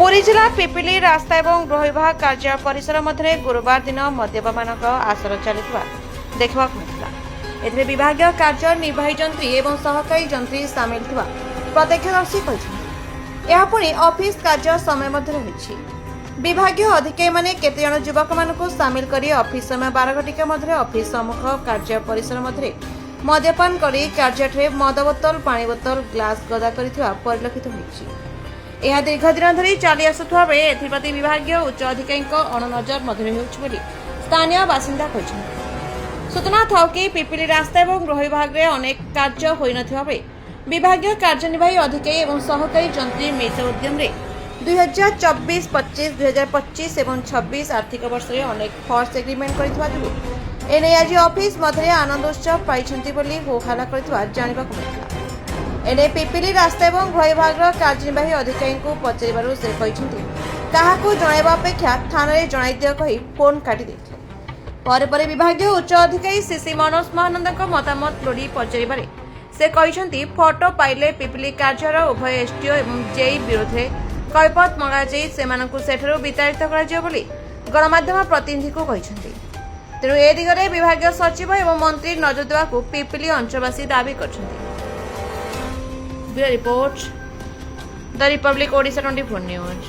पुरी जिला पिपिली रास्ता एवं गृह विभाग कार्य परिसर मध्य गुरुवार दिन मद्यपान आसर चलता देखा मिलता। विभागीय कार्य निर्वाही जंत्री एवं सहकारी जंत्री सामिल थिबा प्रत्यक्षदर्शी कहते पुणी ऑफिस कार्य समय रही। विभागीय अधिकारी माने केते जन युवक मानकु सामिल करी ऑफिस समय 12 घटिका मध्य ऑफिस सम्मुख कार्य परिसर मध्य मद्यपान करी कार्य मद बोतल पानी बोतल ग्लास गदा करिथिबा परिलक्षित होईछि। यह दीर्घ दिन धरी चली आसुवा बेले एप्रति विभागीय उच्च अधिकारी अणनजर मध्य होगी स्थानीय बासिंदा कहते। सूचना था कि पिपिली रास्ता और गृह विभाग में अनेक कार्य हो न विभागीय कार्यनिर्वाही अधिकारी और सहकारी जंत्री मिलित उद्यम 2024-25 2025 और 26 आर्थिक वर्ष में अनेक फर्स एग्रीमेंट कर आज ऑफिस मध्य आनंद उत्सव पाई होहल्ला कर जानवा मिलता। एने पिपिली रास्ता और गृह विभाग कार्यनिर्वाही अधिकारी को पचारू से कहते जनवा अपेक्षा थाना जन दियो कही फोन काटी पर विभागीय उच्च अधिकारी सीसी मनोज महानंद मतामत लोड़ी पचार से कहते फोटो पाइले पिपिली कार्यर उभय एसडीओ और जेई विरोध में कैफत मंगा सेठू विताड़ित कर गणमाध्यम प्रतिनिधि को कहते। तेणु ए दिगरे विभागीय सचिव और मंत्री नजर देवाक पिपिली अंचलवासी दाबी करछन्ति। Report the Republic Odisha 24 news.